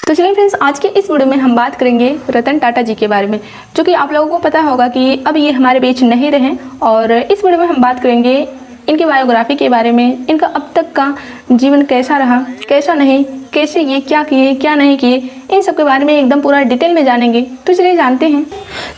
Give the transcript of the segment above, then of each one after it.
तो चलिए फ्रेंड्स, आज के इस वीडियो में हम बात करेंगे रतन टाटा जी के बारे में, जो कि आप लोगों को पता होगा कि अब ये हमारे बीच नहीं रहे। और इस वीडियो में हम बात करेंगे इनकी बायोग्राफी के बारे में, इनका अब तक का जीवन कैसा रहा, कैसा नहीं, कैसे ये क्या किए क्या नहीं किए, इन सब के बारे में एकदम पूरा डिटेल में जानेंगे। तो चलिए जानते हैं।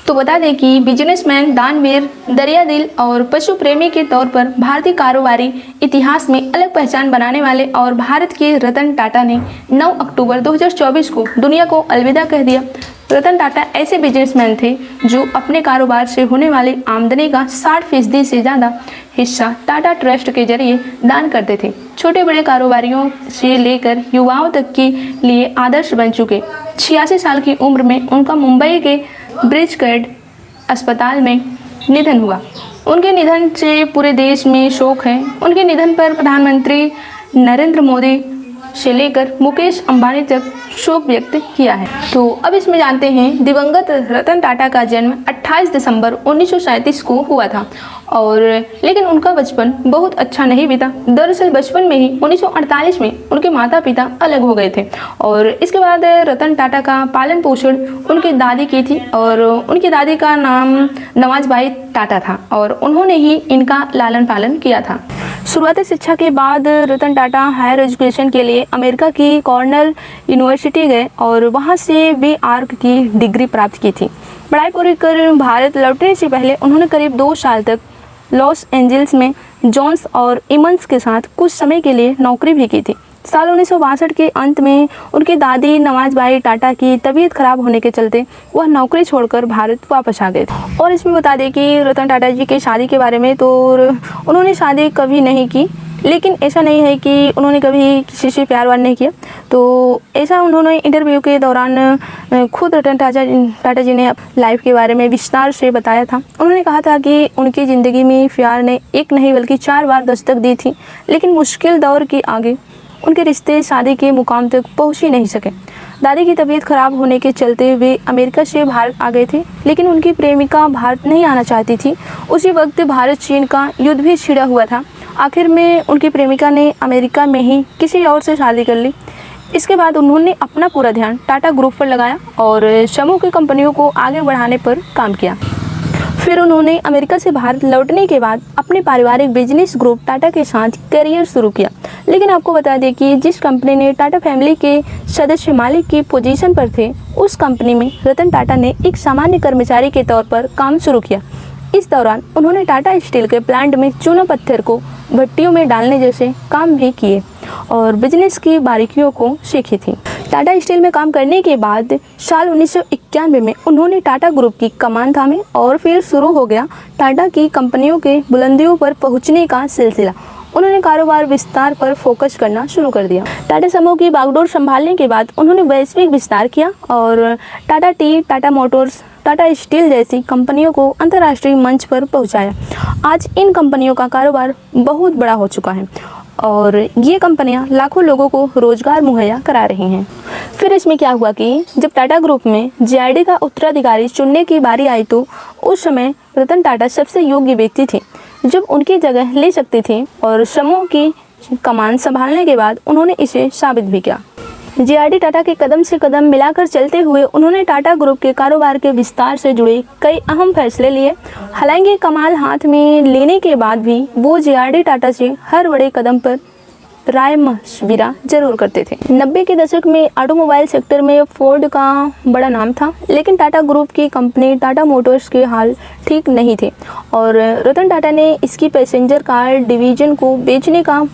तो बता दें कि बिजनेसमैन, दानवीर, दरियादिल और पशु प्रेमी के तौर पर भारतीय कारोबारी इतिहास में अलग पहचान बनाने वाले और भारत के रतन टाटा ने 9 अक्टूबर 2024 को दुनिया को अलविदा कह दिया। रतन टाटा ऐसे बिजनेसमैन थे जो अपने कारोबार से होने वाली आमदनी का 60% से ज़्यादा हिस्सा टाटा ट्रस्ट के जरिए दान करते थे। छोटे बड़े कारोबारियों से लेकर युवाओं तक के लिए आदर्श बन चुके। 86 साल की उम्र में उनका मुंबई के ब्रिज कैड अस्पताल में निधन हुआ। उनके निधन से पूरे देश में शोक है। उनके निधन पर प्रधानमंत्री नरेंद्र मोदी से लेकर मुकेश अंबानी तक शोक व्यक्त किया है। तो अब इसमें जानते हैं, दिवंगत रतन टाटा का जन्म 28 दिसंबर 1937 को हुआ था और लेकिन उनका बचपन बहुत अच्छा नहीं बीता। दरअसल बचपन में ही 1948 में उनके माता पिता अलग हो गए थे और इसके बाद रतन टाटा का पालन पोषण उनकी दादी की थी और उनकी दादी का नाम नवाजबाई टाटा था और उन्होंने ही इनका लालन पालन किया था। शुरुआती शिक्षा के बाद रतन टाटा हायर एजुकेशन के लिए अमेरिका की कॉर्नेल यूनिवर्सिटी गए और वहां से वे आर्क की डिग्री प्राप्त की थी। पढ़ाई पूरी कर भारत लौटने से पहले उन्होंने करीब 2 साल तक लॉस एंजल्स में जोन्स और इमंस के साथ कुछ समय के लिए नौकरी भी की थी। साल 1962 के अंत में उनकी दादी नवाजबाई टाटा की तबीयत खराब होने के चलते वह नौकरी छोड़कर भारत वापस आ गए थे। और इसमें बता दें कि रतन टाटा जी की शादी के बारे में, तो उन्होंने शादी कभी नहीं की, लेकिन ऐसा नहीं है कि उन्होंने कभी किसी से प्यार वार नहीं किया। तो ऐसा उन्होंने इंटरव्यू के दौरान खुद रतन टाटा जी ने लाइफ के बारे में विस्तार से बताया था। उन्होंने कहा था कि उनकी ज़िंदगी में प्यार ने एक नहीं बल्कि 4 बार दस्तक दी थी, लेकिन मुश्किल दौर के आगे उनके रिश्ते शादी के मुकाम तक पहुंच ही नहीं सके। दादी की तबीयत खराब होने के चलते वे अमेरिका से भारत आ गए थे, लेकिन उनकी प्रेमिका भारत नहीं आना चाहती थी। उसी वक्त भारत चीन का युद्ध भी छिड़ा हुआ था। आखिर में उनकी प्रेमिका ने अमेरिका में ही किसी और से शादी कर ली। इसके बाद उन्होंने अपना पूरा ध्यान टाटा ग्रुप पर लगाया और समूह की कंपनियों को आगे बढ़ाने पर काम किया। फिर उन्होंने अमेरिका से भारत लौटने के बाद अपने पारिवारिक बिजनेस ग्रुप टाटा के साथ करियर शुरू किया। लेकिन आपको बता दें कि जिस कंपनी ने टाटा फैमिली के सदस्य मालिक की पोजीशन पर थे, उस कंपनी में रतन टाटा ने एक सामान्य कर्मचारी के तौर पर काम शुरू किया। इस दौरान उन्होंने टाटा स्टील के प्लांट में चूना पत्थर को भट्टियों में डालने जैसे काम भी किए और बिजनेस की बारीकियों को सीखी थी। टाटा स्टील में काम करने के बाद साल 1991 में उन्होंने टाटा ग्रुप की कमान थामी और फिर शुरू हो गया टाटा की कंपनियों के बुलंदियों पर पहुंचने का सिलसिला। उन्होंने कारोबार विस्तार पर फोकस करना शुरू कर दिया। टाटा समूह की बागडोर संभालने के बाद उन्होंने वैश्विक विस्तार किया और Tata T, Tata Motors, Tata steel जैसी कंपनियों को अंतर्राष्ट्रीय मंच पर पहुंचाया। आज इन कंपनियों का कारोबार बहुत बड़ा हो चुका है और ये कंपनियां लाखों लोगों को रोजगार मुहैया करा रही हैं। फिर इसमें क्या हुआ कि जब टाटा ग्रुप में जीआईडी का उत्तराधिकारी चुनने की बारी आई, तो उस समय रतन टाटा सबसे योग्य व्यक्ति थे जब उनकी जगह ले सकते थे और समूह की कमान संभालने के बाद उन्होंने इसे साबित भी किया। जीआरडी टाटा के कदम से कदम मिलाकर चलते हुए उन्होंने टाटा ग्रुप के कारोबार के विस्तार से जुड़े कई अहम फैसले लिए। हालांकि कमाल हाथ में लेने के बाद भी वो जीआरडी टाटा से हर बड़े कदम पर राय मशविरा जरूर करते थे। 90 के दशक में ऑटोमोबाइल सेक्टर में फोर्ड का बड़ा नाम था, लेकिन टाटा ग्रुप की कंपनी टाटा मोटर्स के हाल ठीक नहीं थे और रतन टाटा ने इसकी पैसेंजर कार डिवीजन को बेचने का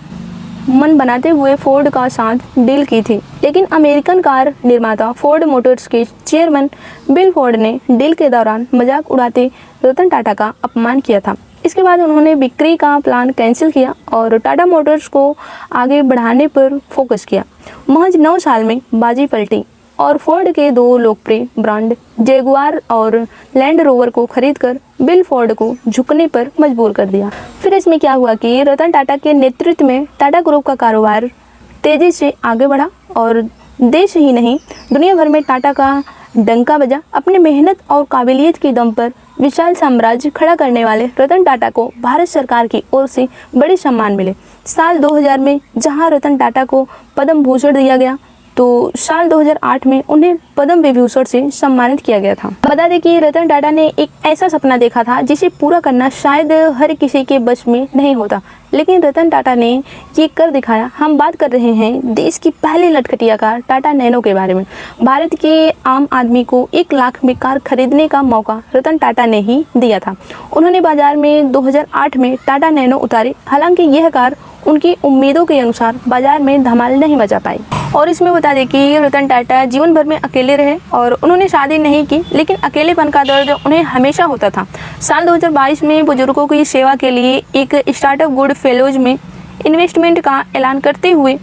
मन बनाते हुए फोर्ड का साथ डील की थी। लेकिन अमेरिकन कार निर्माता फोर्ड मोटर्स के चेयरमैन बिल फोर्ड ने डील के दौरान मजाक उड़ाते रतन टाटा का अपमान किया था। इसके बाद उन्होंने बिक्री का प्लान कैंसिल किया और टाटा मोटर्स को आगे बढ़ाने पर फोकस किया। महज 9 साल में बाजी पलटी और फोर्ड के 2 लोकप्रिय ब्रांड जैगुआर और लैंड रोवर को खरीदकर बिल फोर्ड को झुकने पर मजबूर कर दिया। फिर इसमें क्या हुआ कि रतन टाटा के नेतृत्व में टाटा ग्रुप का कारोबार तेजी से आगे बढ़ा और देश ही नहीं दुनिया भर में टाटा का डंका बजा। अपनी मेहनत और काबिलियत के दम पर विशाल साम्राज्य खड़ा करने वाले रतन टाटा को भारत सरकार की ओर से बड़े सम्मान मिले। साल 2000 में जहां रतन टाटा को पद्म भूषण दिया गया, तो साल 2008 में उन्हें पद्म विभूषण से सम्मानित किया गया था। बता दें कि रतन टाटा ने एक ऐसा सपना देखा था जिसे पूरा करना शायद हर किसी के बस में नहीं होता, लेकिन रतन टाटा ने ये कर दिखाया। हम बात कर रहे हैं देश की पहली लटखटिया कार टाटा नैनो के बारे में। भारत के आम आदमी को 1 लाख में कार खरीदने का मौका रतन टाटा ने ही दिया था। उन्होंने बाजार में 2008 में टाटा नैनो उतारी। हालांकि यह कार उनकी उम्मीदों के अनुसार बाजार में धमाल नहीं मचा पाई। और इसमें बता दें कि रतन टाटा जीवन भर में अकेले रहे और उन्होंने शादी नहीं की, लेकिन अकेलेपन का दर्द उन्हें हमेशा होता था। साल 2022 में बुजुर्गों की सेवा के लिए एक स्टार्टअप गुड फेलोज में इन्वेस्टमेंट का ऐलान करते हुए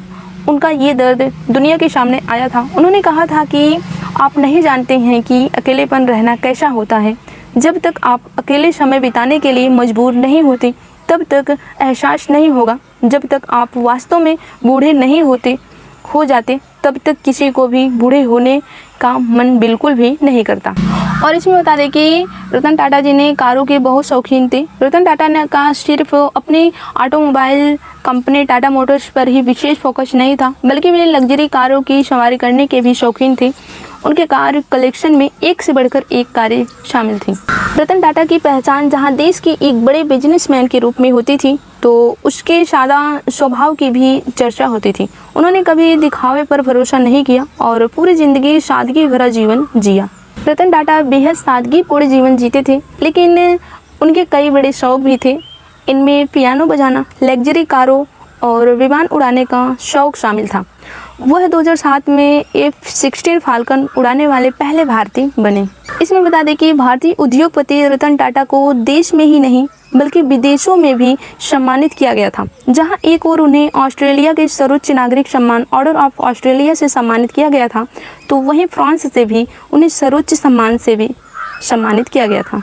उनका ये दर्द दुनिया के सामने आया था। उन्होंने कहा था कि आप नहीं जानते हैं कि अकेलेपन रहना कैसा होता है। जब तक आप अकेले समय बिताने के लिए मजबूर नहीं होते तब तक एहसास नहीं होगा। जब तक आप वास्तव में बूढ़े नहीं हो जाते तब तक किसी को भी बूढ़े होने का मन बिल्कुल भी नहीं करता। और इसमें बता दें कि रतन टाटा जी ने कारों के बहुत शौकीन थे। रतन टाटा ने का सिर्फ अपनी ऑटोमोबाइल कंपनी टाटा मोटर्स पर ही विशेष फोकस नहीं था, बल्कि वे लग्जरी कारों की सवारी करने के भी शौकीन थे। उनके कार कलेक्शन में एक से बढ़कर एक कारें शामिल थीं। रतन टाटा की पहचान जहां देश के एक बड़े बिजनेसमैन के रूप में होती थी, तो उसके सादा स्वभाव की भी चर्चा होती थी। उन्होंने कभी दिखावे पर भरोसा नहीं किया और पूरी ज़िंदगी सादगी भरा जीवन जिया। रतन टाटा बेहद सादगीपूर्ण जीवन जीते थे, लेकिन उनके कई बड़े शौक भी थे। इनमें पियानो बजाना, लग्जरी कारों और विमान उड़ाने का शौक शामिल था। वह 2007 में F-16 फाल्कन उड़ाने वाले पहले भारतीय बने। इसमें बता दें कि भारतीय उद्योगपति रतन टाटा को देश में ही नहीं बल्कि विदेशों में भी सम्मानित किया गया था। जहां एक और उन्हें ऑस्ट्रेलिया के सर्वोच्च नागरिक सम्मान ऑर्डर ऑफ ऑस्ट्रेलिया से सम्मानित किया गया था, तो वहीं फ्रांस से भी उन्हें सर्वोच्च सम्मान से भी सम्मानित किया गया था।